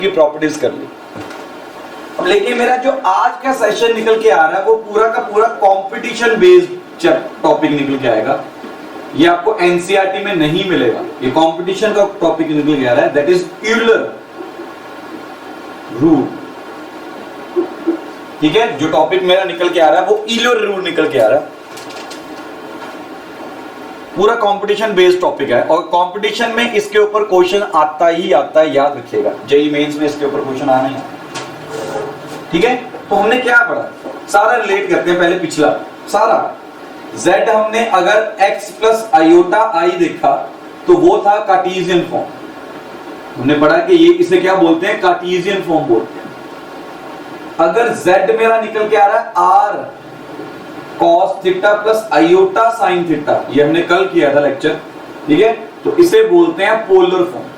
की प्रॉपर्टीज कर ली। अब लेकिन मेरा जो आज का सेशन निकल के आ रहा है वो पूरा का पूरा कंपटीशन बेस्ड टॉपिक निकल के आएगा। ये आपको एनसीईआरटी में नहीं मिलेगा, ये कंपटीशन का टॉपिक निकल के आ रहा है, दैट इज यूलर रूल। ठीक है, जो टॉपिक मेरा निकल के आ रहा है वो यूलर रूल निकल के आ रहा है। पूरा कंपटीशन बेस्ड टॉपिक है और कंपटीशन में इसके ऊपर क्वेश्चन आता ही आता है, याद रखिएगा। जेईई मेंस में इसके ऊपर क्वेश्चन आना ही है। ठीक है, तो हमने क्या पढ़ा, सारा रिलेट करते हैं। पहले पिछला सारा z हमने अगर x प्लस आयोटा i देखा तो वो था कार्टेशियन फॉर्म। हमने पढ़ा कि ये इसे क्या बोलते हैं, कार्टेशियन फॉर्म बोलते हैं। अगर z मेरा निकल के आ रहा है r cos theta plus iota sin theta, ये हमने कल किया था लेक्चर। ठीक है, तो इसे बोलते हैं पोलर फॉर्म।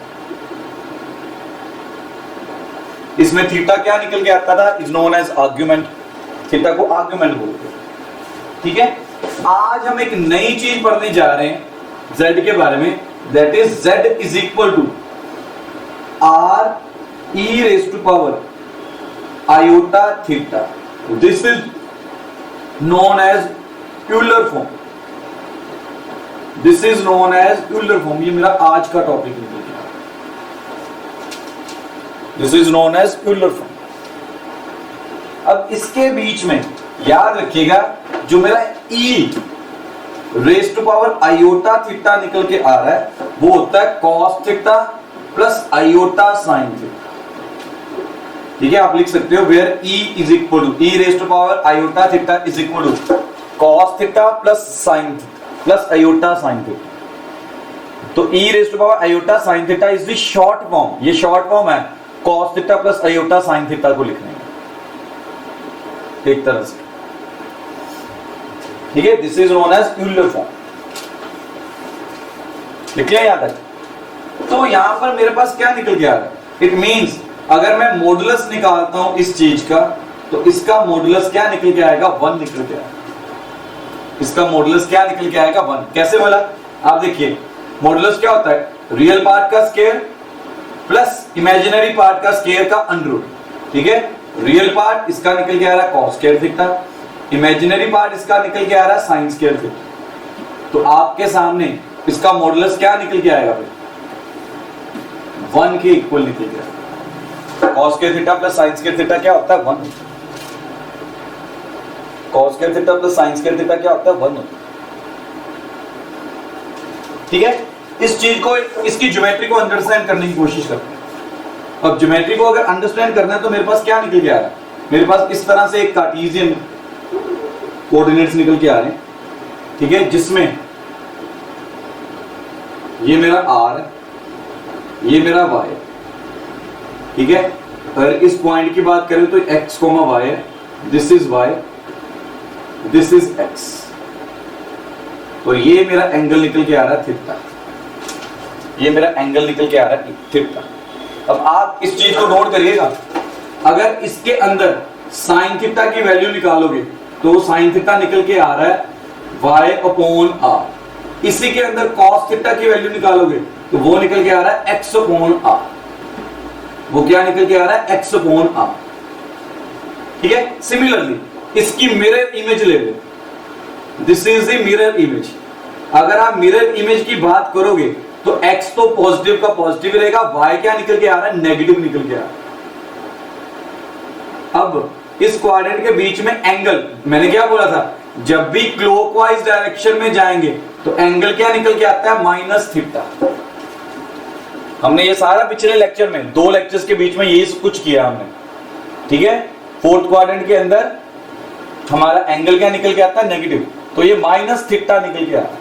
इसमें थीटा क्या निकल के आता था, is known as argument. Theta को आर्गुमेंट बोलते हैं। ठीक है, आज हम एक नई चीज पढ़ने जा रहे हैं z के बारे में, that is z is equal to r e raise to power iota theta. This is known as Euler form. This is known as Euler form. ये मेरा आज का टॉपिक निकल गया। This is known as Euler form. अब इसके बीच में याद रखिएगा, जो मेरा e raise to power iota theta निकल के आ रहा है वो होता है cos theta plus iota sine theta. ठीक है, आप लिख सकते हो where e is equal to e raise to power iota theta is equal to cos theta plus sine plus iota sine theta. तो e raise to power iota sine theta is the short form. ये short form है cos theta plus iota sine theta को लिखने में, एक तरह से। ठीक है, this is known as Euler form. लिख लिया याद है? तो यहां पर मेरे पास क्या निकल के आ रहा है, इट मींस अगर मैं मॉडुलस निकालता हूं इस चीज का तो इसका मॉडुलस क्या निकल के आएगा, 1 निकल के आएगा। इसका मॉडुलस क्या निकल के आएगा, 1। कैसे बोला, आप देखिए मॉडुलस क्या होता है, रियल पार्ट का स्क्वायर प्लस इमेजिनरी पार्ट का स्क्वायर का अंडर रूट। ठीक है, रियल पार्ट इसका निकल के आ रहा है cos square theta, imaginary part इसका निकल के आ रहा है sin स्क्वायर थीटा। तो आपके सामने इसका मॉडुलस क्या निकल के आएगा फिर, 1 के इक्वल निकल के आएगा। cos square theta plus sin square theta क्या होता है, 1। cos square theta plus sin square theta क्या होता है, 1 होता है। ठीक है, इस चीज को, इसकी ज्योमेट्री को अंडरस्टैंड करने की कोशिश करते हैं। अब ज्योमेट्री को अगर अंडरस्टैंड करना है तो मेरे पास क्या निकल के आ रहा है, मेरे पास इस तरह से एक कार्टेशियन कोऑर्डिनेट्स निकल के आ रहे हैं। ठीक है, जिसमें ये मेरा r है, ये मेरा y है। ठीक है, अगर इस पॉइंट की बात करें तो x, y है, this is y, this is x। तो ये मेरा एंगल निकल के आ रहा है थीटा। ये मेरा एंगल निकल के आ रहा है थीटा। अब आप इस चीज को नोट करिएगा, अगर इसके अंदर साइन थीटा की वैल्यू निकालोगे तो साइन थीटा निकल के आ रहा है y अपॉन r। इसी के अंदर cos थीटा की वैल्यू निकालोगे तो वो निकल के आ रहा है x अपॉन r। वो क्या निकल के आ रहा है, x अपॉन r। ठीक है, सिमिलरली इसकी मिरर इमेज ले लो, this is the mirror image. अगर आप मिरर इमेज की बात करोगे तो x तो पॉजिटिव का पॉजिटिव रहेगा, y क्या निकल के आ रहा है, नेगेटिव निकल के आ रहा है। अब इस क्वाड्रेंट के बीच में एंगल, मैंने क्या बोला था, जब भी क्लॉकवाइज डायरेक्शन में जाएंगे तो एंगल क्या निकल के आता है, माइनस थीटा। हमने ये सारा पिछले लेक्चर में, 2 लेक्चर्स के बीच में ये कुछ किया हमने। ठीक है, फोर्थ क्वाड्रेंट के अंदर हमारा एंगल क्या निकल के आता है, नेगेटिव। तो ये माइनस थीटा निकल के आता है।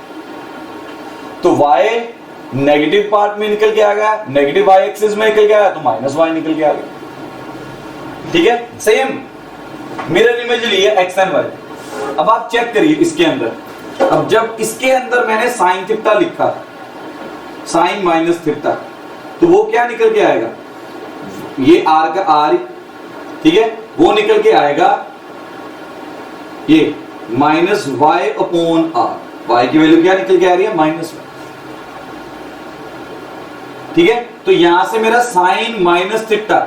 तो y नेगेटिव पार्ट में निकल के आ गया, नेगेटिव y एक्सिस में निकल के आया तो माइनस y निकल के आ गया। ठीक है, सेम मिरर इमेज ली है x एंड y। अब आप चेक करिए इसके अंदर, अब जब इसके अंदर मैंने साइन थीटा लिखा, साइन माइनस थीटा, तो वो क्या निकल के आएगा, ये r का r, ठीक है, वो निकल के आएगा ये minus y upon r। y की वैल्यू क्या निकल के आ रही है, माइनस y। ठीक है, तो यहां से मेरा साइन माइनस थीटा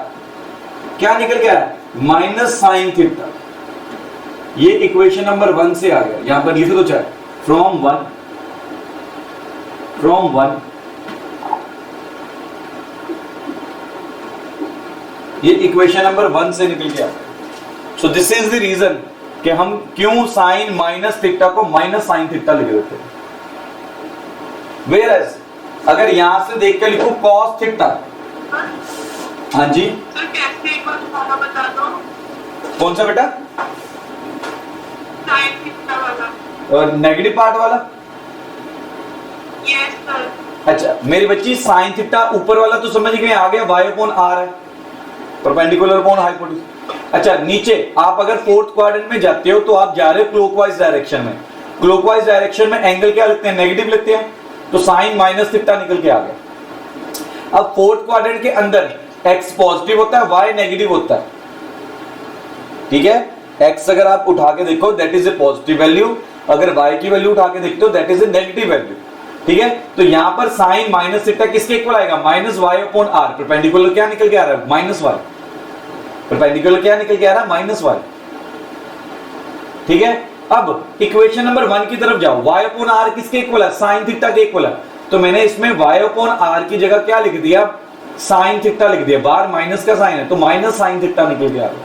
क्या निकल गया है, माइनस साइन थीटा। ये इक्वेशन नंबर 1 से आ गया, यहां पर लिख दो चाहे फ्रॉम वन ये इक्वेशन नंबर 1 से निकल गया। So this is the reason कि हम क्यों साइन माइनस थीटा को माइनस साइन थीटा लिख देते हैं। वेयरएज अगर यहां से देख के लिखो कॉस थीटा, हाँ जी सर कैसे एक बार दोबारा बता दो। कौन सा बेटा, साइन थीटा वाला, और नेगेटिव पार्ट वाला। Yes sir. अच्छा मेरी बच्ची साइन थीटा ऊपर वाला तो समझ गए, आ गया y अपॉन r है, परपेंडिकुलर अपॉन हाइपोटेन्यूज। अच्छा नीचे आप अगर फोर्थ क्वाड्रेंट में जाते हो तो आप जा रहे हो क्लॉकवाइज डायरेक्शन में, क्लॉकवाइज डायरेक्शन में एंगल क्या लिखते हैं, नेगेटिव लिखते हैं, तो साइन माइनस थीटा निकल के आ गया। अब फोर्थ क्वाड्रेंट के अंदर x पॉजिटिव होता है, y नेगेटिव होता है, ठीक है। x अगर आप उठा के देखो that is a positive value, अगर y की वैल्यू उठा के देखते हो that is a negative value, ठीक है। तो यहां पर साइन माइनस थीटा किसके इक्वल आएगा, minus y upon r, perpendicular क्या निकल के आ रहा है, माइनस y, परपेंडिकुलर क्या निकल के आ रहा है, माइनस y, ठीक है। अब इक्वेशन नंबर 1 की तरफ जाओ, y अपॉन r किसके इक्वल है, साइन थीटा के इक्वल है, तो मैंने इसमें y अपॉन r की जगह क्या लिख दिया, साइन थीटा लिख दिया, बाहर माइनस का साइन है तो माइनस साइन थीटा निकल के आ रहा है।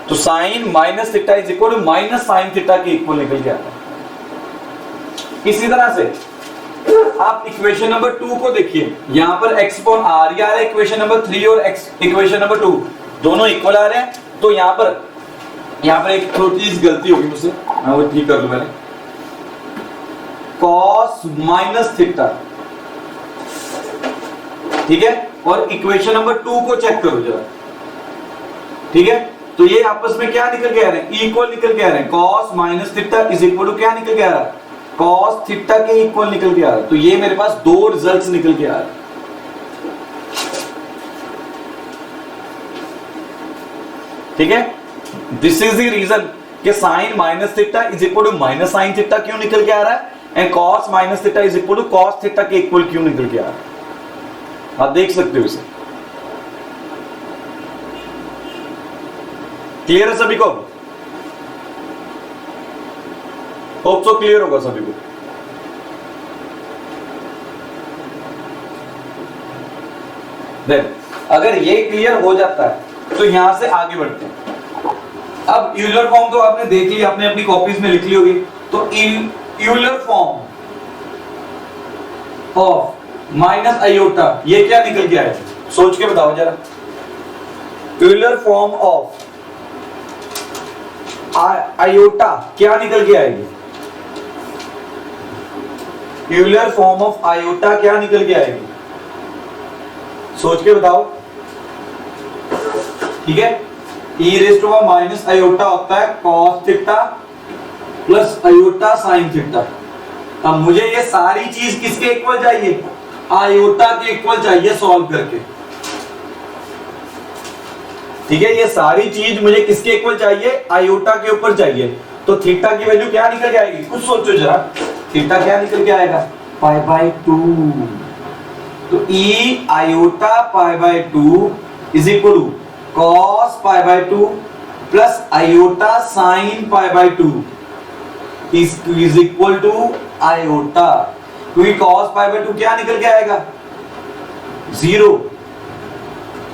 तो sine minus theta is equal to minus sine theta के इक्वल निकल के आता है। इसी तरह से आप इक्वेशन नंबर 2 को देखिए, यहां पर x अपॉन r आ रहा है, इक्वेशन नंबर 3 और इक्वेशन नंबर 2 दोनों इक्वल आ रहे हैं। तो यहां पर एक छोटी सी गलती होगी मुझसे, मैं वो ठीक कर दूं मैंने, cos माइनस थीटा, ठीक है, और इक्वेशन नंबर 2 को चेक करो जरा, ठीक है। तो ये आपस में क्या निकल के आ रहे हैं, इक्वल निकल के आ रहे हैं, cos minus theta is equal to क्या निकल के आ रहा है, cos थीटा के इक्वल निकल के आ रहा है। तो ये मेरे पास दो रिजल्ट्स निकल के आ रहे हैं, ठीक है। दिस इज द रीजन कि sine minus theta is equal to minus sine theta क्यों निकल के आ रहा है, and cos minus theta is equal to cos theta के इक्वल क्यों निकल के आ रहा है, आप देख सकते हो इसे। क्लियर है सभी को, होप सो क्लियर होगा सभी को। देन अगर ये क्लियर हो जाता है तो यहां से आगे बढ़ते हैं। अब यूलर फॉर्म तो आपने देख लिया, आपने अपनी कॉपीज में लिख ली होगी। तो Euler form of minus iota ये क्या निकल के आए, सोच के बताओ जरा। यूलर फॉर्म ऑफ आयोटा क्या निकल के आएगी, यूलर फॉर्म ऑफ आयोटा क्या निकल के आएगी, सोच के बताओ, ठीक है। e raise to power minus iota होता है cos theta plus iota sine theta. अब मुझे ये सारी चीज किसके इक्वल चाहिए, आयोटा के इक्वल चाहिए सॉल्व करके, ठीक है। ये सारी चीज मुझे किसके इक्वल चाहिए, आयोटा के ऊपर चाहिए। तो थीटा की वैल्यू क्या निकल के आएगी, कुछ सोचो जरा, थीटा क्या निकल के आएगा, पाई बाय 2। तो e iota pi by 2 is equal to cos pi by 2 plus iota sine pi by 2 is equal to iota, क्योंकि cos पाई बाय 2 क्या निकल के आएगा,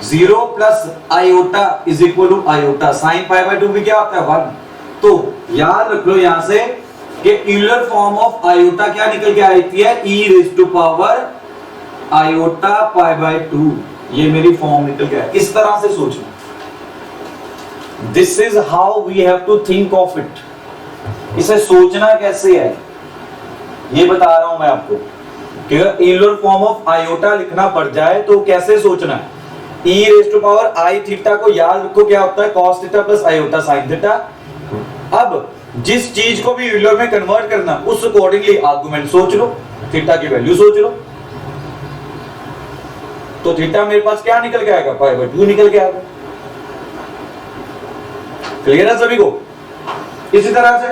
0 plus iota is equal to iota, sine pi by 2 भी क्या होता है 1। तो याद रख लो यहां से कि यूलर फॉर्म ऑफ आयोटा क्या निकल के आती है, e raise to power iota pi by 2, ये मेरी फॉर्म निकल गया। इस तरह से सोचना, this is how we have to think of it. इसे सोचना कैसे है ये बता रहा हूं मैं आपको, कि अगर यूलर फॉर्म ऑफ आयोटा लिखना पड़ जाए तो कैसे सोचना है। e raise to power i theta को याद रखो क्या होता है, cos theta plus iota sine theta. अब जिस चीज को भी यूलर में कन्वर्ट करना उस अकॉर्डिंगली आर्गुमेंट सोच लो, थीटा की वैल्यू सोच लो। तो थीटा मेरे पास क्या निकल के आएगा, पाई बाय 2 निकल के आएगा। क्लियर है सभी को। इसी तरह से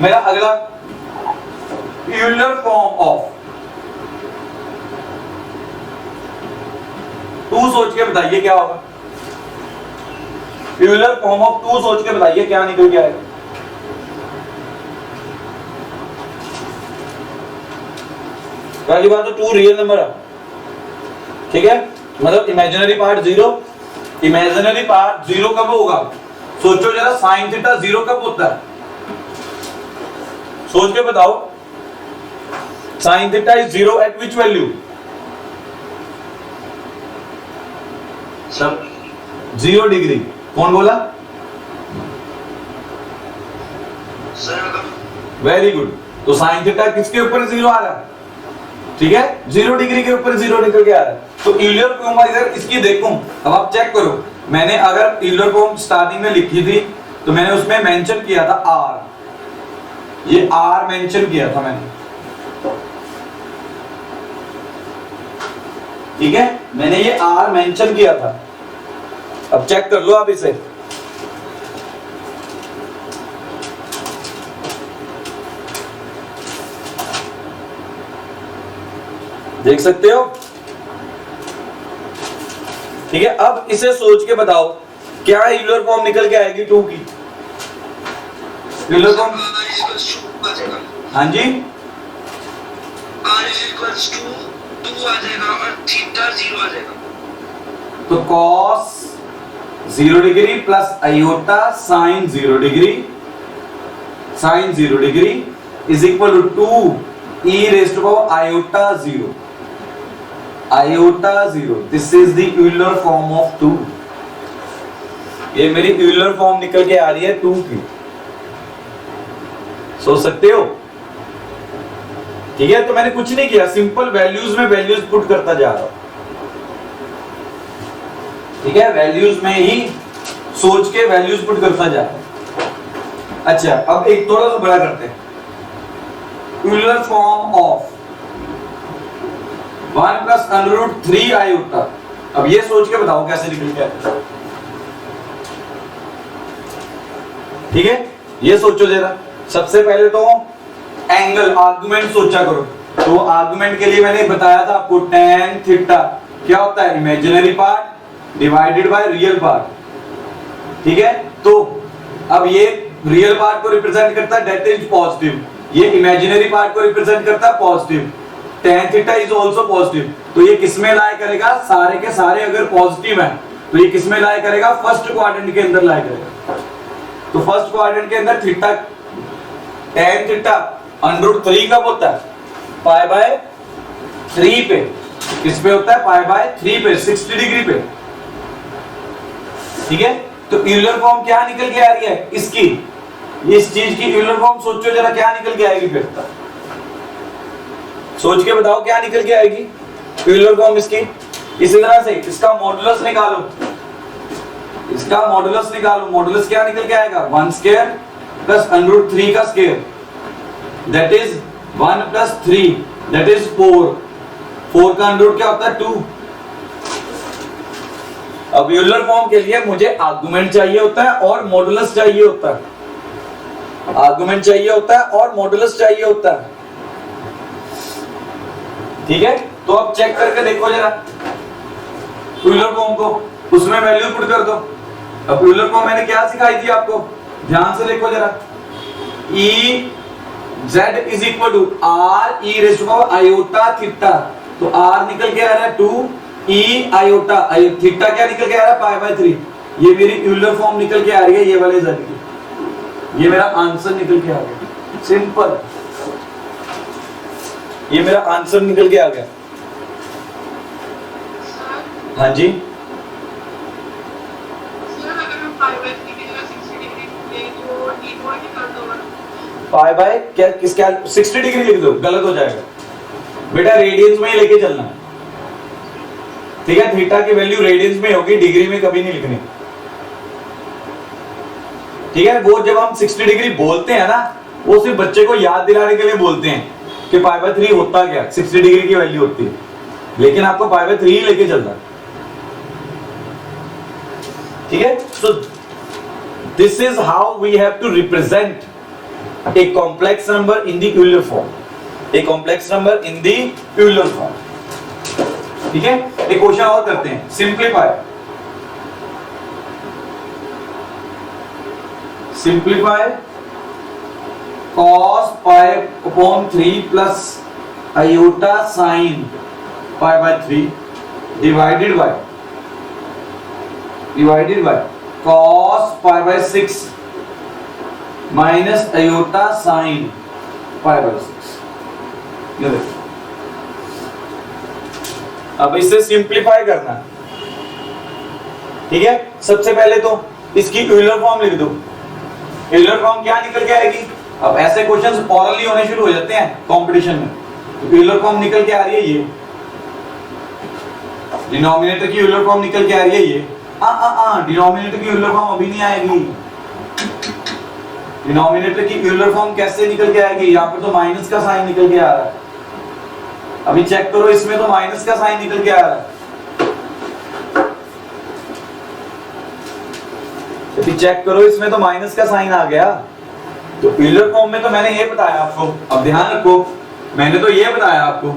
मेरा अगला यूलर फॉर्म ऑफ टू सोच के बताइए क्या होगा, यूलर फॉर्म ऑफ टू सोच के बताइए क्या निकल के आएगा। पहली बात तो टू रियल नंबर है, ठीक है, मतलब imaginary part zero, imaginary part zero कब होगा, सोचो जरा, साइन थीटा जीरो कब होता है, सोच के बताओ, sign theta is zero eight which value, सब 0 डिग्री, कौन बोला, वेरी गुड, तो साइन थीटा किसके ऊपर जीरो आ रहा है, ठीक है, 0 डिग्री के ऊपर जीरो निकल के आ रहा है, तो यूलर फॉर्म इधर इसकी देखूं, अब आप चेक करो, मैंने अगर यूलर फॉर्म स्टार्टिंग में लिखी थी तो मैंने उसमें मेंशन किया था आर, ये आर मेंशन किया था मैंने, ठीक है, मैंने ये आर मेंशन किया था, अब चेक कर लो आप इसे, देख सकते हो, ठीक है, अब इसे सोच के बताओ क्या यूलर फॉर्म निकल के आएगी टू की, यूलर फॉर्म, हाँ जी, टू आ जाएगा और थीटा 0 आ जाएगा, तो cos 0 degree plus iota sine 0 degree, sine 0 degree is equal to 2 e raise to power iota 0, iota 0, this is the Euler form of 2, ये मेरी यूलर फॉर्म निकल के आ रही है 2 की, सोच सकते हो, ठीक है, तो मैंने कुछ नहीं किया, सिंपल वैल्यूज में वैल्यूज पुट करता जा रहा हूं, ठीक है, वैल्यूज में ही सोच के वैल्यूज पुट करता जा रहा हूं। अच्छा, अब एक थोड़ा सा बड़ा करते हैं, Euler form of 1 plus under root 3 iota, अब ये सोच के बताओ कैसे निकल के आएगा, ठीक है, ये सोचो जरा, सबसे पहले तो एंगल आर्गुमेंट सोचा करो, तो आर्गुमेंट के लिए मैंने बताया था आपको tan थीटा क्या होता है, imaginary part divided by real part, ठीक है, तो अब ये रियल पार्ट को रिप्रेजेंट करता है दैट इज पॉजिटिव, ये इमेजिनरी पार्ट को रिप्रेजेंट करता है positive, tan theta is also positive, तो ये किसमें लाई करेगा, सारे के सारे अगर पॉजिटिव हैं तो ये किसमें लाई करेगा, फर्स्ट क्वाड्रेंट के अंदर लाई करेगा, तो फर्स्ट क्वाड्रेंट के अंदर theta tan theta under root 3 कब होता है, पाई बाय 3 पे, किस पे होता है, पाई बाय 3 पे, 60 डिग्री पे, ठीक है, तो यूलर फॉर्म क्या निकल के आ रही है इसकी, इस चीज की यूलर फॉर्म सोचो जरा क्या निकल के आएगी, फिर सोच के बताओ क्या निकल के आएगी यूलर फॉर्म इसकी, इसी तरह से इसका मॉडुलस निकालो, इसका मॉडुलस निकालो, मॉडुलस क्या निकल के आएगा, 1 स्क्वायर प्लस अंडर रूट 3 का square, that is 1 plus 3 that is 4, 4 का अंडर रूट क्या होता है 2, अब यूलर फॉर्म के लिए मुझे आर्गुमेंट चाहिए होता है और मॉडुलस चाहिए होता है, आर्गुमेंट चाहिए होता है और मॉडुलस चाहिए होता है, ठीक है, तो अब चेक करके देखो जरा यूलर फॉर्म को, उसमें वैल्यू पुट कर दो, अब यूलर फॉर्म मैंने क्या सिखाई थी आपको, ध्यान से देखो जरा, E Z is equal to R e raise to power iota theta, तो R निकल के आ रहा है 2 E आयोटा, थीटा क्या निकल के आ रहा है पाई बाय 3, ये मेरी यूलर फॉर्म निकल के आ रही है, ये वाले Z की, ये मेरा आंसर निकल के आ गया, सिंपल, ये मेरा आंसर निकल के आ गया, हाँ जी, पाई बाय क्या किसका 60 डिग्री लिख दो, गलत हो जाएगा बेटा, रेडियंस में ही लेके चलना है, ठीक है, थीटा की वैल्यू रेडियंस में होगी, डिग्री में कभी नहीं लिखनी, ठीक है, वो जब हम 60 डिग्री बोलते हैं ना, वो सिर्फ बच्चे को याद दिलाने के लिए बोलते हैं कि पाई बाय 3 होता क्या, 60 डिग्री की वैल्यू होती है, लेकिन आपको पाई बाय 3 ही लेके चलना है, ठीक है, so this is how we have to represent a complex number in the Euler form, a complex number in the Euler form, ठीक है, एक क्वेश्चन और करते हैं, simplify cos pi upon 3 plus iota sine pi by 3 divided by cos pi by 6 minus iota sine pi by 6। ये देखो, अब इसे सिंप्लीफाई करना है, ठीक है। सबसे पहले तो इसकी यूलर फॉर्म लिख दो। यूलर फॉर्म क्या निकल के आएगी? अब ऐसे क्वेश्चंस ऑरली होने शुरू हो जाते हैं कंपटीशन में, तो यूलर फॉर्म निकल के आ रही है ये, डिनोमिनेटर की यूलर फॉर्म निकल के आ रही है ये। डिनोमिनेटर की यूलर फॉर्म अभी नहीं आएगी। डिनोमिनेटर की यूलर फॉर्म कैसे निकल के आएगी? यहाँ पर तो माइनस का साइन निकल के आ रहा है, अभी चेक करो, इसमें तो माइनस का साइन निकल के आ रहा है। अभी चेक करो, इसमें तो माइनस का साइन आ गया। तो यूलर फॉर्म में तो मैंने ये बताया आपको, अब ध्यान रखो, मैंने तो ये बताया आपको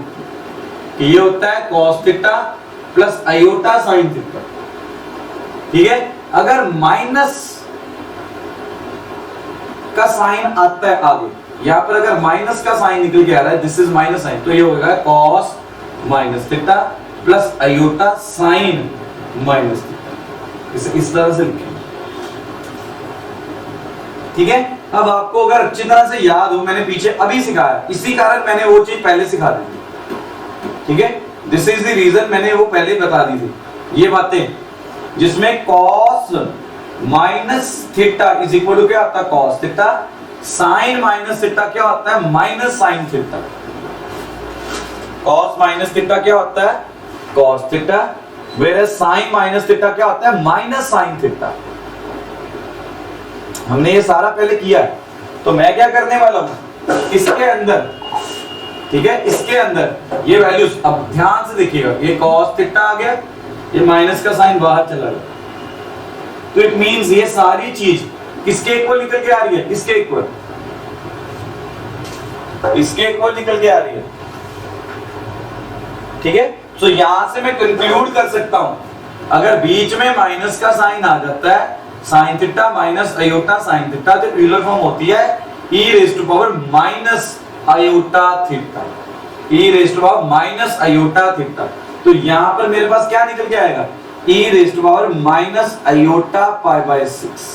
कि ये होता है cos theta plus iota sine theta, ठीक है। अगर माइनस का साइन आता है आगे, यहां पर अगर माइनस का साइन निकल के आ रहा है, दिस इज माइनस साइन, तो ये होगा cos minus theta plus iota sign minus theta, इसे इस तरह से लिखेंगे, ठीक है। अब आपको अगर अच्छी तरह से याद हो, मैंने पीछे अभी सिखाया, इसी कारण मैंने वो चीज पहले सिखा दी थी, ठीक है। दिस इज द रीजन, मैंने वो पहले बता दी थी ये बातें, जिसमें cos minus theta is equal to क्या आता है? cos theta, sine minus theta क्या होता है? Minus sine theta. cos minus theta क्या होता है? cos theta, where sine minus theta क्या होता है? Minus sine theta. हमने ये सारा पहले किया है, तो मैं क्या करने वाला हूं, इसके अंदर, ठीक है, इसके अंदर ये वैल्यूज, अब ध्यान से देखिएगा, ये cos थीटा आ गया, ये माइनस का साइन बाहर चला गया, तो इट मींस ये सारी चीज किसके इक्वल निकल के आ रही है? इसके इक्वल, इसके इक्वल निकल के आ रही है, ठीक है। तो यहां से मैं कंक्लूड कर सकता हूं, अगर बीच में माइनस का साइन आ जाता है, sine theta minus iota sine theta, तो यूलर फॉर्म होती है e raise to power minus iota theta, e raise to power minus iota theta. तो यहां पर मेरे पास क्या निकल के आएगा? e raise to power minus iota pi by 6,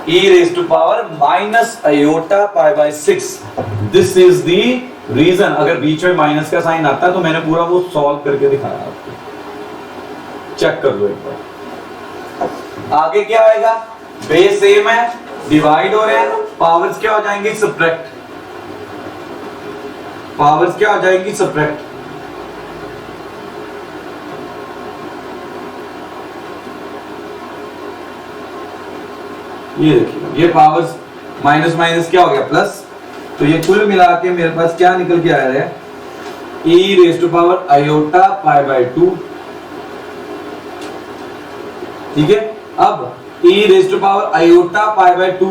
e raise to power minus iota pi by 6। This is the reason, अगर बीच में माइनस का साइन आता है तो मैंने पूरा वो सॉल्व करके दिखाया आपको, चेक कर लो एक बार। आगे क्या आएगा? बेस सेम है, डिवाइड हो रहे हैं, पावर्स क्या हो जाएंगी? सब्ट्रैक्ट, पावर्स क्या हो जाएंगी? सब्ट्रैक्ट। ये देखिए, ये पावर्स माइनस माइनस क्या हो गया? प्लस, तो ये कुल मिला के मेरे पास क्या निकल के आ रहा है? e raise to power iota pi by 2, ठीक है। अब e raise to power iota pi by 2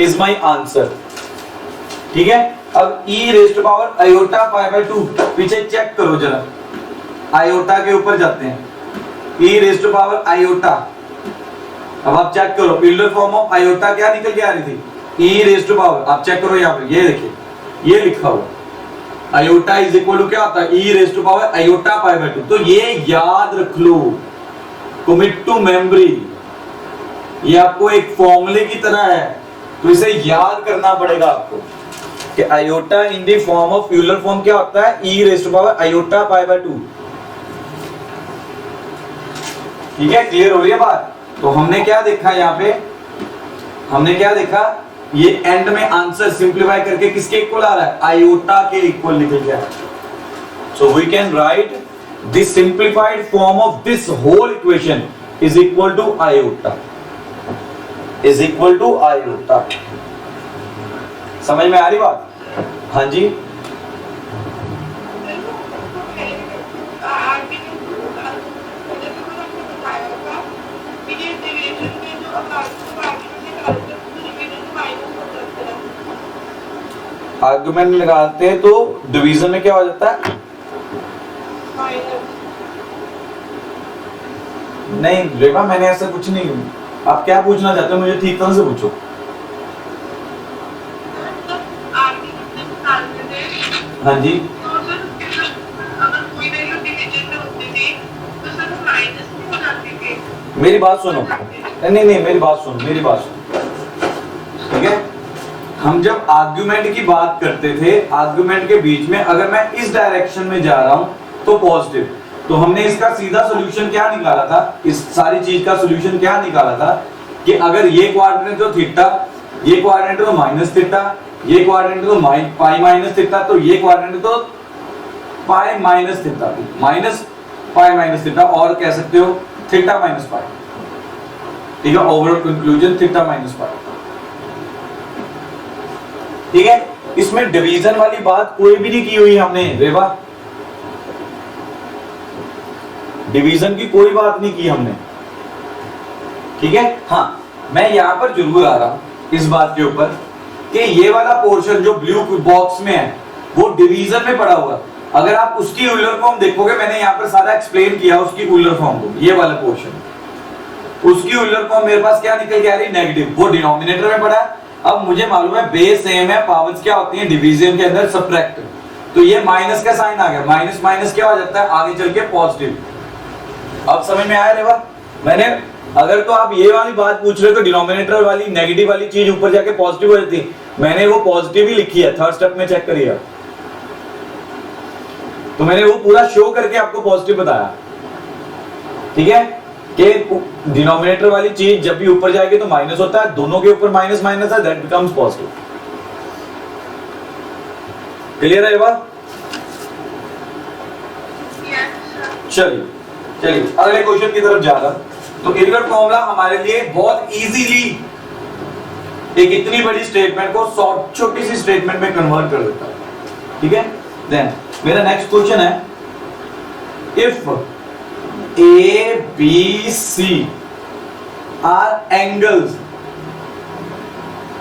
is my answer, ठीक है। अब e raise to power iota pi by 2, पीछे चेक करो जरा, आयोटा के ऊपर जाते हैं, e raise to power iota, अब आप चेक करो, यूलर फॉर्म ऑफ आयोटा क्या निकल के आ रही थी? e रेज़ टू पावर, आप चेक करो यहाँ पे, ये देखिए, ये लिखा हुआ आयोटा इज इक्वल टू क्या होता है? e raise to power iota pi by 2। तो ये याद रख लो, कमिट टू मेमोरी, ये आपको एक फॉर्मूले की तरह है, तो इसे याद करना पड़ेगा आपको कि iota in the form of Euler form क्या होता है? e raise to power iota pi by 2, ठीक है। क्लियर हो रही है बात? तो हमने क्या देखा यहाँ पे? हमने क्या देखा? ये एंड में आंसर सिंप्लीफाई करके किसके इक्वल आ रहा है? आयोटा के इक्वल निकल गया। So we can write this simplified form of this whole equation is equal to iota, is equal to iota. समझ में आ रही बात? हाँ जी, आर्गुमेंट लगाते हैं तो डिवीजन में क्या हो जाता है? नहीं रेखा, मैंने ऐसा कुछ नहीं। आप क्या पूछना चाहते हो, मुझे ठीक तरह से पूछो। हाँ जी, मेरी बात सुनो। नहीं नहीं, मेरी बात सुनो, मेरी बात सुनो, ठीक है। हम जब आर्गुमेंट की बात करते थे, आर्गुमेंट के बीच में अगर मैं इस डायरेक्शन में जा रहा हूं तो पॉजिटिव, तो हमने इसका सीधा सॉल्यूशन क्या निकाला था, इस सारी चीज का सॉल्यूशन क्या निकाला था कि अगर ये क्वाड्रेंट तो थीटा, ये क्वाड्रेंट तो माइनस थीटा, ये क्वाड्रेंट तो पाई माइनस थीटा, तो ये क्वाड्रेंट तो pi minus theta, minus pi minus theta, और कह सकते हो थीटा माइनस पाई, ठीक है। Overall conclusion theta minus pi, ठीक है। इसमें डिवीजन वाली बात कोई भी नहीं की हुई हमने रेवा, डिवीजन की कोई बात नहीं की हमने, ठीक है। हाँ, मैं यहां पर जरूर आ रहा हूं इस बात के ऊपर कि ये वाला पोर्शन जो ब्लू बॉक्स में है वो डिवीजन में पड़ा हुआ। अगर आप उसकी यूलर फॉर्म देखोगे, मैंने यहाँ पर सारा एक्सप्लेन किया उसकी यूलर फॉर्म को, ये वाला पोर्शन, उसकी यूलर फॉर्म मेरे पास क्या निकल के आ रही है, नेगेटिव, वो डिनोमिनेटर में पड़ा है। अब मुझे मालूम है बेस सेम है, पावर्स क्या होती हैं डिवीजन के अंदर, सब्ट्रैक्ट, तो ये माइनस का साइन आ गया, माइनस माइनस क्या हो जाता है आगे चल के पॉजिटिव। अब समझ में आया रेवा? मैंने अगर तो आप ये वाली बात पूछ रहे हो तो डिनोमिनेटर वाली नेगेटिव वाली चीज ऊपर जाके पॉजिटिव हो जाती, मैंने वो पॉजिटिव ही लिखी है, थर्ड स्टेप में चेक करिए, तो मैंने वो पूरा शो करके आपको पॉजिटिव बताया, ठीक है, कि डिनोमिनेटर वाली चीज जब भी ऊपर जाएगी तो माइनस होता है, दोनों के ऊपर माइनस माइनस है, दैट बिकम्स पॉजिटिव। क्लियर है बात? चलिए चलिए अगले क्वेश्चन की तरफ जा रहा। तो इनवर्ट फॉर्मूला हमारे लिए बहुत इजीली एक इतनी बड़ी स्टेटमेंट को छोटी सी स्टेटमेंट में कन्वर्ट कर देता है, ठीक है। देन मेरा नेक्स्ट क्वेश्चन है, if A, B, C are angles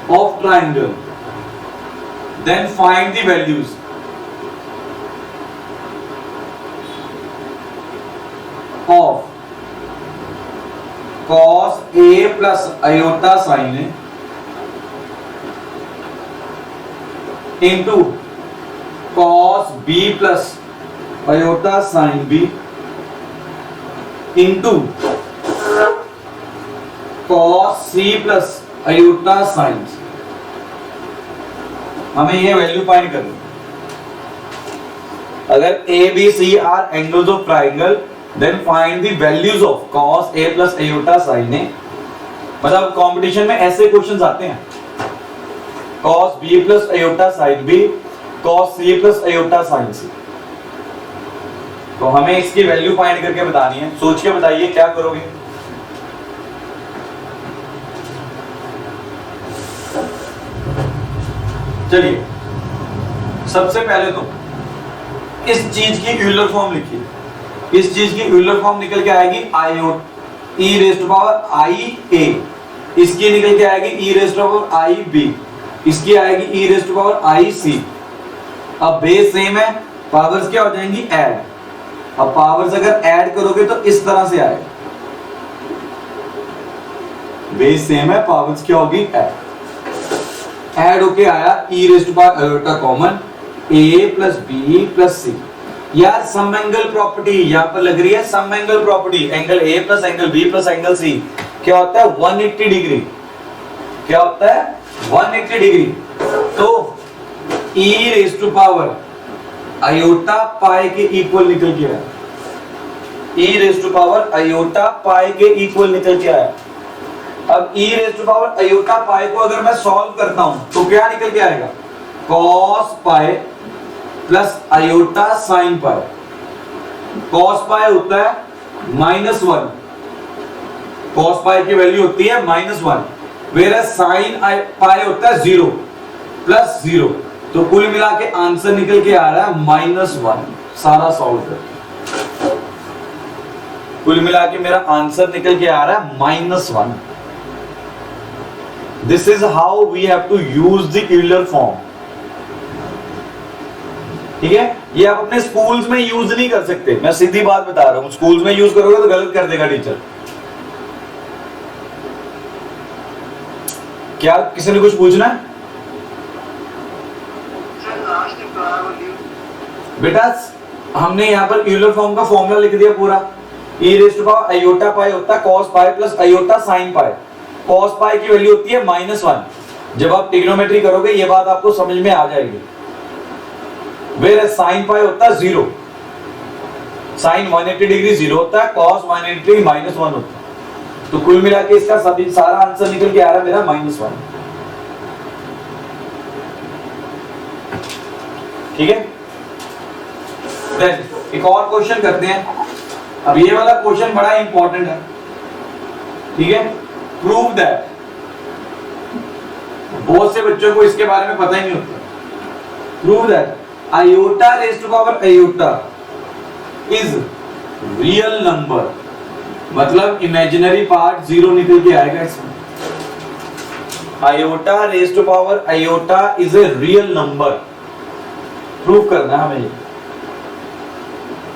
of triangle, then find the values of cos A plus iota sin A into cos B plus iota sin B into cos C plus iota sin C। हमें ये value find करनी। अगर A, B, C are angles of triangle, then find the values of cos A plus iota sin A। मतलब competition में ऐसे questions आते हैं, cos B plus iota sin B, cos C plus iota sin C। तो हमें इसकी value find करके बतानी है। सोच के बताइए क्या करोगे। चलिए सबसे पहले तो इस चीज की यूलर फॉर्म लिखिए। इस चीज की यूलर फॉर्म निकल के आएगी i e raise to power i a, इसकी निकल के आएगी e raise to power i b, इसकी आएगी e raise to power i c. अब बेस सेम है, पावर्स क्या हो जाएंगी ऐड। अब पावर्स अगर ऐड करोगे तो इस तरह से आएगा, बेस सेम है, पावर्स क्या होगी ऐड होके आया e raise to power iota common, a plus b plus c. यार सम एंगल प्रॉपर्टी यहां पर लग रही है, sum angle property, angle a plus angle b plus angle c क्या होता है 180 डिग्री। क्या होता है 180 डिग्री। तो e raise to power iota pi के इक्वल निकल के आया, e raise to power iota pi के इक्वल निकल के आया। अब e raise to power iota pi को अगर मैं सॉल्व करता हूं तो क्या निकल के आएगा cos pi plus iota sine pi. cos पाई होता है -1, cos पाई की वैल्यू होती है -1, वेयर साइन पाई होता है 0 प्लस 0। तो कुल मिला के आंसर निकल के आ रहा है -1। सारा सॉल्व कर, कुल मिला के मेरा आंसर निकल के आ रहा है -1। This is how we have to use the Euler form. ठीक है, ये आप अपने स्कूल्स में यूज नहीं कर सकते, मैं सीधी बात बता रहा हूं, स्कूल्स में यूज करोगे तो गलत कर देगा टीचर। क्या किसी ने कुछ पूछना है? सर लास्ट दोबारा बोलिए। बेटा हमने यहाँ पर यूलर फॉर्म का फॉर्मूला लिख दिया पूरा, e raise to power iota pi होता है cos pi plus iota sine pi. cos pi की वैल्यू होती है -1। जब आप ट्रिग्नोमेट्री करोगे ये बात आपको समझ में आ जाएगी। वेयर साइन पाई होता है 0, साइन 180 डिग्री 0 होता है, cos 180 डिग्री -1 होता है। तो कुल मिला के इसका सभी सारा आंसर निकल के आ रहा है मेरा -1। ठीक है, देन एक और क्वेश्चन करते हैं। अब ये वाला क्वेश्चन बड़ा इंपॉर्टेंट है, ठीक है। प्रूव दैट, बहुत से बच्चों को इसके बारे में पता ही नहीं होता। Prove that iota raise to power iota is real number, मतलब इमेजिनरी पार्ट 0 निकल के आएगा इसमें। Iota raise to power iota is a real number, prove करना है हमें।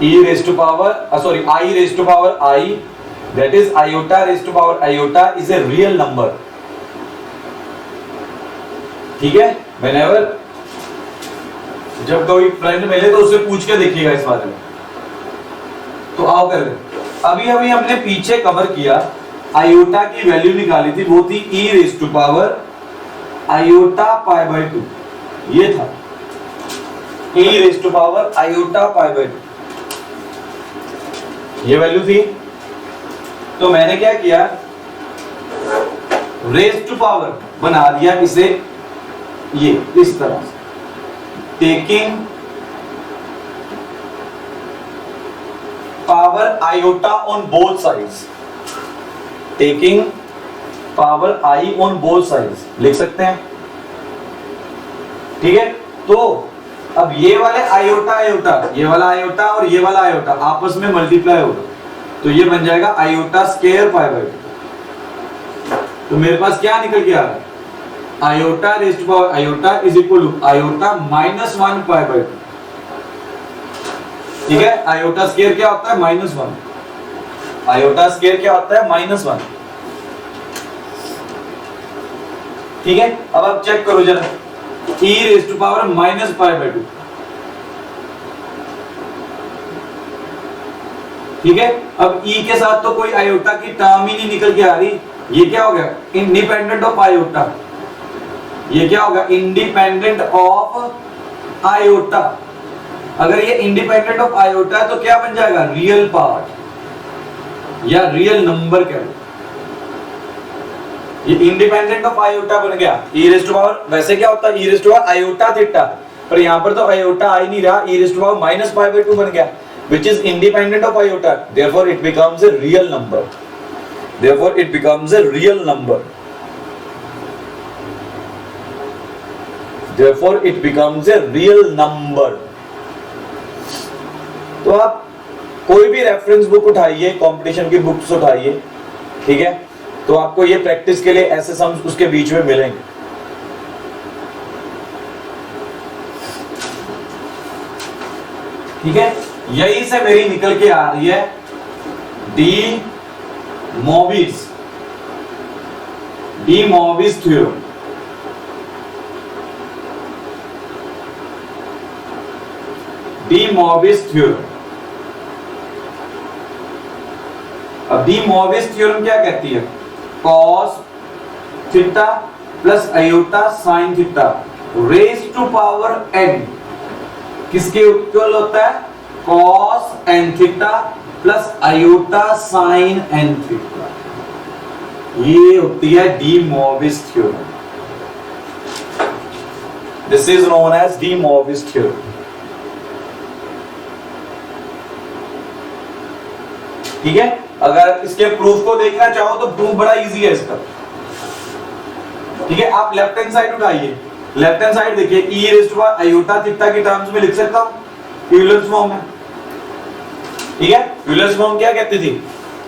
e raised to power I raised to power I, that is iota raised to power iota is a real number। ठीक है, whenever जब कोई friend मिले तो उससे पूछ के देखिएगा इस बारे में। तो आओ कर अभी हमने पीछे कवर किया, आयोटा की वैल्यू निकाली थी, वो थी e raised to power iota pi by 2, ये था e raised to power iota pi by 2, ये वैल्यू थी। तो मैंने क्या किया, रेज़ टू पावर बना दिया इसे ये इस तरह से, taking power iota on both sides, taking power I on both sides लिख सकते हैं। ठीक है, तो अब ये वाले आयोटा आयोटा, ये वाला आयोटा और ये वाला आयोटा आपस में मल्टीप्लाई होगा, तो ये बन जाएगा आयोटा स्क्वायर पाई बाय 2। तो मेरे पास क्या निकल के आ रहा है, iota raise to power iota is equal to iota -1 pi by 2। ठीक है, आयोटा स्क्वायर क्या होता है -1, आयोटा स्क्वायर क्या होता है -1। ठीक है, अब आप चेक करो जरा, e raised to power -π/2। ठीक है, अब e के साथ तो कोई आयोटा की टर्म ही नहीं निकल के आ रही, ये क्या हो गया, इंडिपेंडेंट ऑफ आयोटा। ये क्या होगा, इंडिपेंडेंट ऑफ आयोटा। अगर ये इंडिपेंडेंट ऑफ आयोटा है तो क्या बन जाएगा, रियल पार्ट या रियल नंबर कह लो। ये इंडिपेंडेंट ऑफ आयोटा बन गया। e रेज़ टू पावर, वैसे क्या होता है e raise to power iota theta, पर यहां पर तो आयोटा आ ही नहीं रहा, e रेज़ टू पावर -π/2 बन गया, which is independent of iota, therefore it becomes a real number, therefore it becomes a real number, therefore it becomes a real number। तो आप कोई भी रेफरेंस बुक उठाइए, कंपटीशन की बुक्स उठाइए, ठीक है, तो आपको ये प्रैक्टिस के लिए ऐसे सम्स उसके बीच में मिलेंगे। ठीक है, यही से मेरी निकल के आ रही है De Moivre's theorem. De Moivre's theorem. अब डी मोविस थ्योरम क्या कहती है, cos theta plus iota sine theta raise to power n किसके इक्वल होता है, cos n theta plus iota sine n theta. ये होती है De Moivre's theorem. This is known as De Moivre's theorem. ठीक है, अगर इसके प्रूफ को देखना चाहो तो प्रूफ बड़ा इजी है इसका। ठीक है, आप लेफ्ट हैंड साइड उठाइए, लेफ्ट हैंड साइड देखिए, e raise to power iota theta की टर्म्स में लिख सकता हूं, यूलर्स फॉर्म में। ठीक है, यूलर्स फॉर्म क्या कहती थी,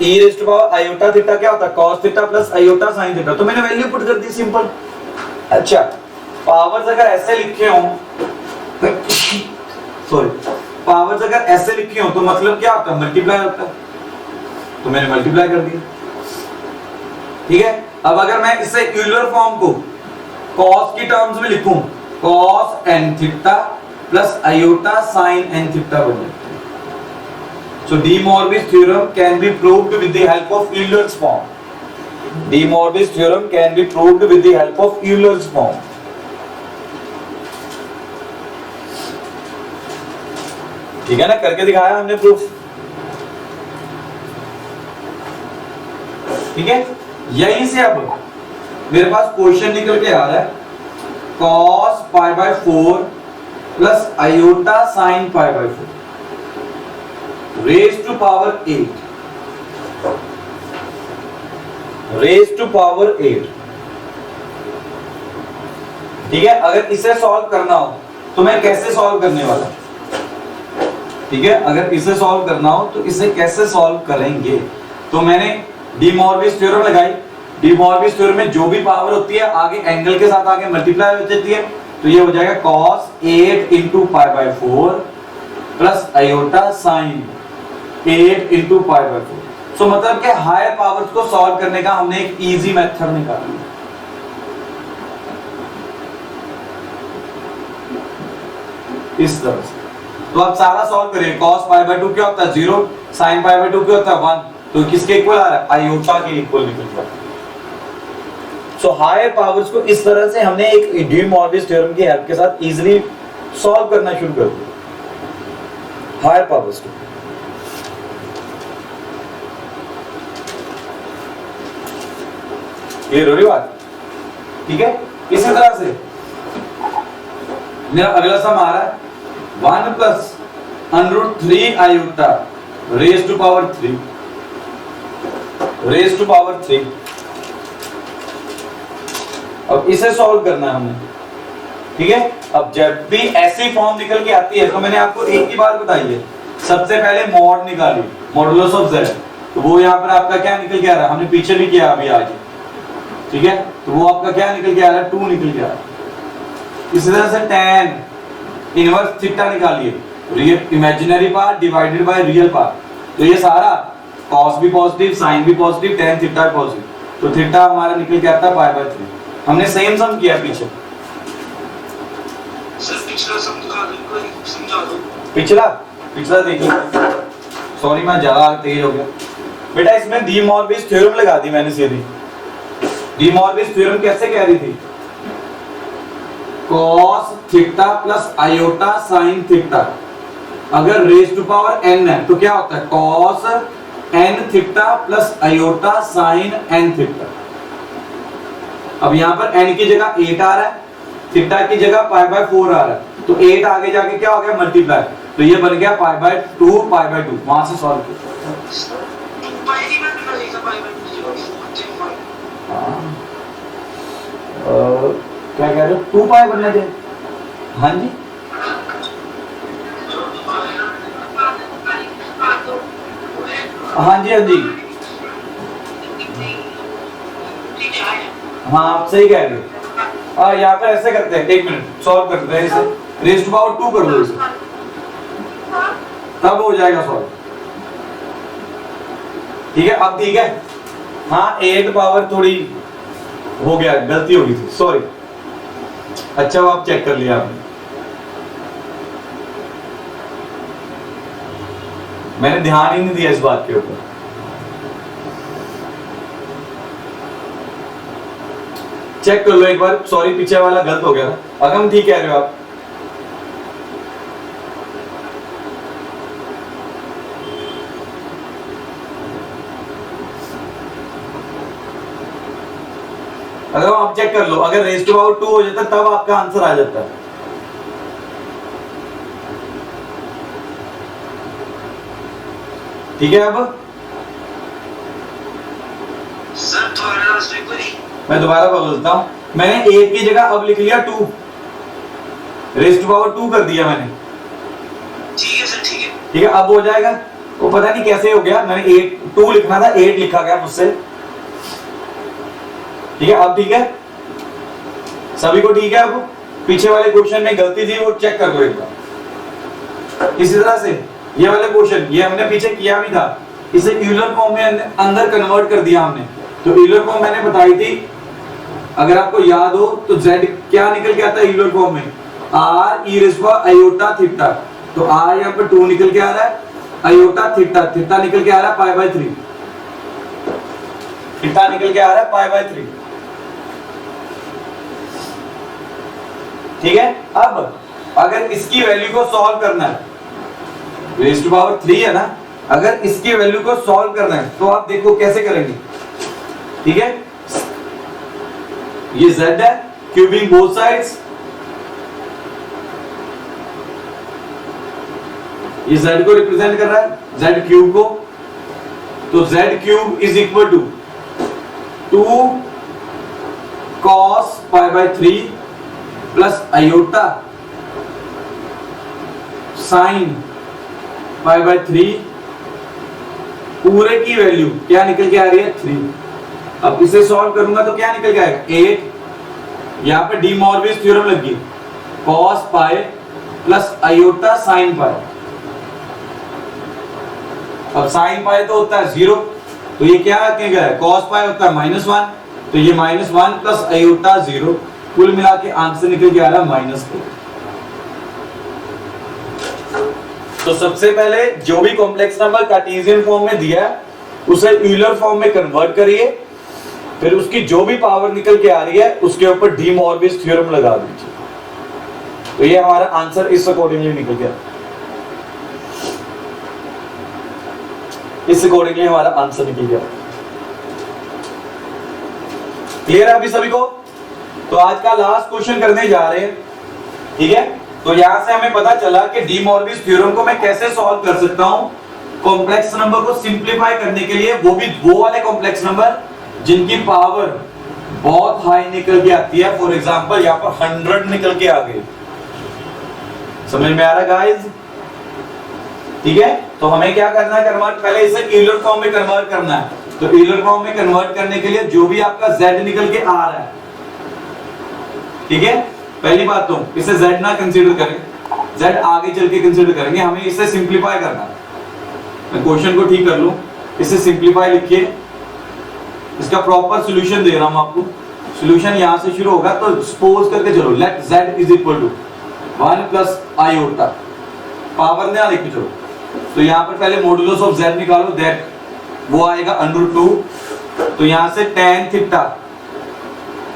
e raise to power iota theta क्या होता है, cos theta plus iota sine theta. तो मैंने वैल्यू पुट कर दी, सिंपल। अच्छा, पावर्स अगर ऐसे लिखे हों सॉरी, पावर्स अगर ऐसे लिखी हो तो मतलब क्या होता है, मल्टीप्लाई होता है, तो मैंने मल्टीप्लाई कर दिया। ठीक है, अब अगर मैं इसे यूलर फॉर्म को cos की टर्म्स में लिखूं, cos n theta plus iota sin n theta बन जाता है। So De Moivre's theorem can be proved with the help of Euler's form. De Moivre's theorem can be proved with the help of Euler's form. ठीक है ना, करके दिखाया हमने proof. ठीक है, यहीं से अब मेरे पास क्वेश्चन निकल के आ रहा है, cos pi by 4 plus iota sine pi by 4 raise to power 8, raise to power 8। ठीक है, अगर इसे सॉल्व करना हो तो मैं कैसे सॉल्व करने वाला, ठीक है, अगर इसे सॉल्व करना हो तो इसे कैसे सॉल्व करेंगे, तो मैंने डी मॉर्बिस थ्योरम लगाई। डी मॉर्बिस थ्योरम में जो भी पावर होती है आगे एंगल के साथ आगे मल्टीप्लाई हो जाती है, तो ये हो जाएगा cos 8 into pi by 4 plus iota sign 8 into pi by 4। सो मतलब कि हायर पावर्स को सॉल्व करने का हमने एक इजी मेथड निकाला। इस तरह से तो आप सारा सॉल्व करिए। cos पाई बाय 2 क्या होता है 0, sin पाई बाय 2 क्या होता है 1, तो किसके इक्वल आ रहा है, आयोटा के इक्वल निकल रहा है। सो हायर पावर्स को इस तरह से हमने एक डी मॉर्बिस थ्योरम की हेल्प के साथ इजीली सॉल्व करना शुरू कर दिया हायर पावर्स को। क्लियर हो रही बात? ठीक है, इसी तरह से मेरा अगला सम आ रहा है 1 plus √3 iota raise to power 3, raise to power 3। अब इसे सॉल्व करना है हमने। ठीक है, अब जब भी ऐसी फॉर्म निकल के आती है तो मैंने आपको एक ही बात बताई है, सबसे पहले मॉड निकाली, मॉडुलस ऑफ z, तो वो यहाँ पर आपका क्या निकल के आ रहा है, हमने पीछे भी किया अभी आज। ठीक है, तो वो आपका क्या निकल के आ रहा है, 2 निकल के आ रहा है। इसी तरह से tan इनवर्स थीटा निकालिए, real imaginary part divided by real part, तो ये सारा cos भी पॉजिटिव, sin भी पॉजिटिव, tan थीटा भी पॉजिटिव, तो थीटा हमारा निकल के आता है पाई बाय 3। हमने सेम सम किया पीछे। सर पिछला सम दिखा दो, कोई समझा दो। पिछला पिछला देखिए, सॉरी मैं ज्यादा तेज हो गया बेटा। इसमें डी मॉर्बिस थ्योरम लगा दी मैंने सीधी। डी मॉर्बिस थ्योरम कैसे कह रही थी, cos theta plus iota sin theta अगर रेज टू पावर n है तो क्या होता है, cos n theta plus iota sin n theta. अब यहाँ पर n की जगह 8 आ रहा है, थीटा की जगह पाई बाय 4 आ रहा है, तो 8 आगे जाके क्या हो गया, मल्टीप्लाई, तो ये बन गया पाई बाय 2 पाई बाय 2। वहां से सॉल्व किया। क्या कह रहे हो, 2 पाई बनना चाहिए? हाँ जी, हाँ जी, हाँ जी, हाँ आप सही कह रहे हो। यहाँ पर ऐसे करते हैं, 1 मिनट सॉल्व करते हैं इसे, रेज़ टू पावर 2 कर दो इसे, तब हो जाएगा सॉल्व। ठीक है, अब ठीक है। हाँ 8 पावर थोड़ी हो गया, गलती हो गई थी, सॉरी। अच्छा वो आप चेक कर लिया आपने, मैंने ध्यान ही नहीं दिया इस बात के ऊपर। चेक कर लो एक बार, सॉरी पीछे वाला गलत हो गया था। अगम ठीक कह रहे हो आप। अगर आप चेक कर लो, अगर रेज़ टू पावर 2 हो जाता तब आपका आंसर आ जाता है। ठीक है, अब सर थोड़ा मैं दोबारा बोलता हूं, मैंने 8 की जगह अब लिख लिया 2, रेज़ टू पावर 2 कर दिया मैंने। ठीक है सर, ठीक है, ठीक है, अब हो जाएगा। वो पता नहीं कैसे हो गया, मैंने 2 लिखना था, 8 लिखा गया मुझसे। ठीक है, अब ठीक है, सभी को ठीक है। अब पीछे वाले क्वेश्चन में गलती थी वो चेक कर दो एक बार। इसी तरह से ये वाले क्वेश्चन ये हमने पीछे किया भी था, इसे यूलर फॉर्म में अंदर कन्वर्ट कर दिया हमने। तो यूलर फॉर्म मैंने बताई थी, अगर आपको याद हो तो z क्या निकल के आता है यूलर फॉर्म में, r e rays power iota theta. तो r यहाँ पर 2 निकल के आ रहा है, आयोटा थीटा, थीटा निकल के आ रहा है पाई बाय 3, थीटा निकल के आ रहा है पाई बाय 3। ठीक है, अब अगर इसकी वैल्यू को सॉल्व करना है, रेज़ टू पावर 3 है ना, अगर इसकी वैल्यू को सॉल्व करना है तो आप देखो कैसे करेंगे। ठीक है, ये z है, क्यूबिंग बोथ साइड्स, ये z को रिप्रेजेंट कर रहा है, z क्यूब को, तो z cube is equal to 2 cos pi by 3 plus iota sine pi by 3, पूरे की वैल्यू क्या निकल के आ रही है 3। अब इसे सॉल्व करूंगा तो क्या निकल के आएगा 8, यहां पे डी मॉर्विस थ्योरम लगी, cos pi plus iota sine पाई। अब साइन पाई तो होता है 0, तो ये क्या आएगा cos पाई होता है -1, तो ये -1 प्लस आयोटा 0, कुल मिला के आंसर निकल के आ रहा है -2। तो सबसे पहले जो भी कॉम्प्लेक्स नंबर कार्टेशियन फॉर्म में दिया है उसे यूलर फॉर्म में कन्वर्ट करिए, फिर उसकी जो भी पावर निकल के आ रही है उसके ऊपर डी मॉर्विस थ्योरम लगा दीजिए, तो ये हमारा आंसर इस अकॉर्डिंगली निकल गया, इस अकॉर्डिंगली हमारा आंसर निकल गया। क्लियर है अभी सभी को? तो आज का लास्ट क्वेश्चन करने जा रहे हैं। ठीक है, तो यहां से हमें पता चला कि डी मॉर्विस थ्योरम को मैं कैसे सॉल्व कर सकता हूं कॉम्प्लेक्स नंबर को सिंपलीफाई करने के लिए, वो भी वो वाले कॉम्प्लेक्स नंबर जिनकी पावर बहुत हाई निकल के आती है। फॉर एग्जांपल यहां पर 100 निकल के आ गई, समझ में आ रहा गाइस? ठीक है, तो हमें क्या करना है, कन्वर्ट पहले इसे यूलर फॉर्म में कन्वर्ट करना है। तो यूलर फॉर्म में कन्वर्ट करने के लिए जो भी आपका z निकल के आ रहा है, ठीक है, पहली बात तो इसे z ना कंसीडर करें, z आगे चल के कंसीडर करेंगे, हमें इसे सिंपलीफाई करना है। मैं क्वेश्चन को ठीक कर लूं, इसे सिंपलीफाई लिखिए, इसका प्रॉपर सॉल्यूशन दे रहा हूं आपको। सॉल्यूशन यहां से शुरू होगा, तो सपोज करके चलो let z is equal to 1 plus iota, power ने लिख के चलो, तो यहां पर पहले मॉडुलस ऑफ z निकालो, दैट वो आएगा √2, तो यहां से tan theta,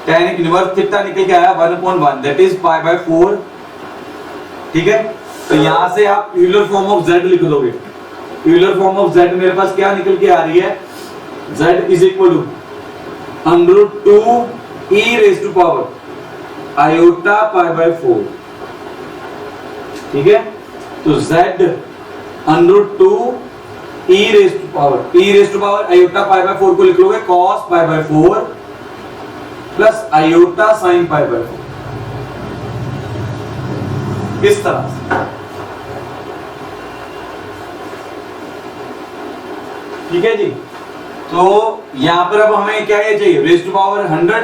tan inverse theta निकल के आया 1/1, दैट इज पाई बाय 4। ठीक है, तो यहां से आप यूलर फॉर्म ऑफ z लिख दोगे, यूलर फॉर्म ऑफ z मेरे पास क्या निकल के आ रही है, z is equal to √2 e raise to power iota pi by 4। ठीक है, तो z √2 e raise to power iota pi by 4 को लिख लोगे cos pi by 4 plus iota sine pi by 4, इस तरह से। ठीक है जी, तो यहां पर अब हमें क्या ये चाहिए, रेज़ टू पावर 100।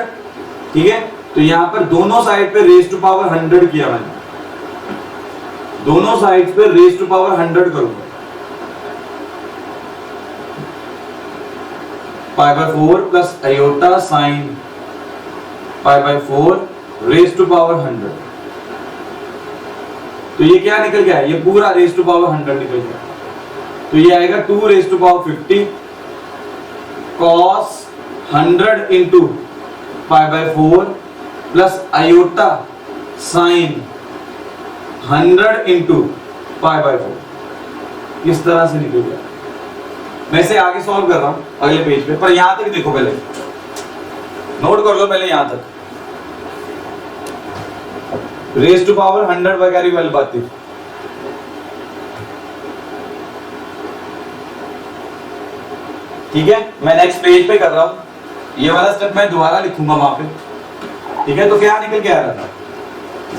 ठीक है, तो यहां पर दोनों साइड पे रेज़ टू पावर 100 किया मैंने, दोनों साइड पे रेज़ टू पावर 100 करूंगा, pi by 4 plus iota sine pi by 4 raise to power 100। तो ये क्या निकल गया, ये पूरा रेज़ टू पावर 100 निकल गया, तो ये आएगा 2 raise to power 50 cos 100 into pi by 4 plus iota sine 100 into pi by 4, इस तरह से निकल गया। मैं इसे आगे सॉल्व कर रहा हूं अगले पेज पे, पर यहां तक देखो, पहले नोट कर लो, पहले यहां तक रेज़ टू पावर 100 वगैरह वाली बात थी। ठीक है, मैं नेक्स्ट पेज पे कर रहा हूं, ये वाला स्टेप मैं दोबारा लिखूंगा वहां पे। ठीक है, तो क्या निकल के आ रहा था,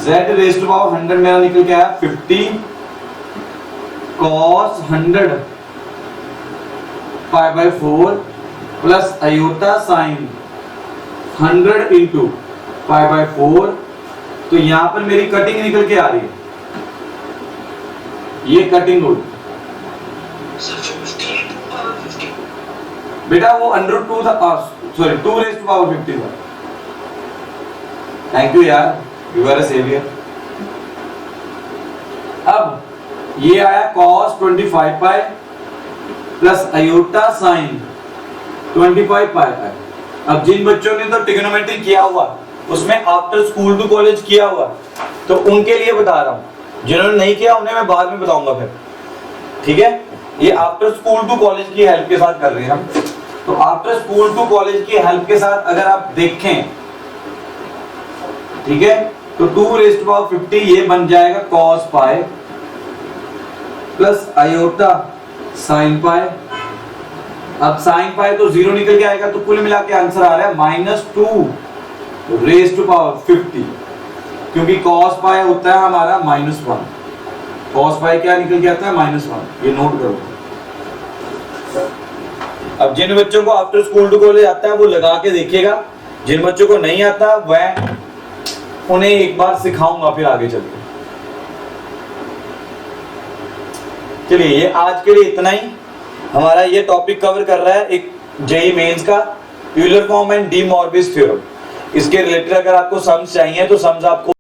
z रेज़ टू पावर 100 मेरा निकल के आया 50 cos 100 pi by 4 plus iota sine 100 into pi by 4। तो यहां पर मेरी कटिंग निकल के आ रही है, ये cutting rule. Sir 50 to power 50। बेटा वो √2 था, सॉरी 2 raised to power 50 था। थैंक यू यार, यू आर अ सेवियर। अब ये आया cos 25 पाई प्लस आयोटा साइन 25 पाई। अब जिन बच्चों ने तो ट्रिग्नोमेट्री किया हुआ, उसमें आफ्टर स्कूल टू कॉलेज किया हुआ, तो उनके लिए बता रहा हूं। जिन्होंने नहीं किया उन्हें मैं बाद में बताऊंगा फिर, ठीक है। ये आफ्टर स्कूल टू कॉलेज की हेल्प के साथ कर रहे हैं हम। तो आफ्टर स्कूल टू कॉलेज की हेल्प के साथ अगर आप देखें, ठीक है, तो 2 raised to power 50 ये बन जाएगा cos pi plus iota sine पाई। अब साइन पाई तो 0 निकल के आएगा, तो कुल मिला के आंसर आ रहा है -2 raised to power 50, क्योंकि cos पाई होता है हमारा -1। cos पाई क्या निकल के आता है? -1। ये नोट करो। अब जिन बच्चों को आफ्टर स्कूल टू कॉलेज आता है वो लगा के देखिएगा, जिन बच्चों को नहीं आता वह उन्हें एक बार सिखाऊंगा फिर आगे चल के। चलिए, ये आज के लिए इतना ही। हमारा ये टॉपिक कवर कर रहा है एक जेईई मेंस का Euler form and De Moivre's theorem. इसके रिलेटेड अगर आपको सम्स चाहिए तो सम्स आपको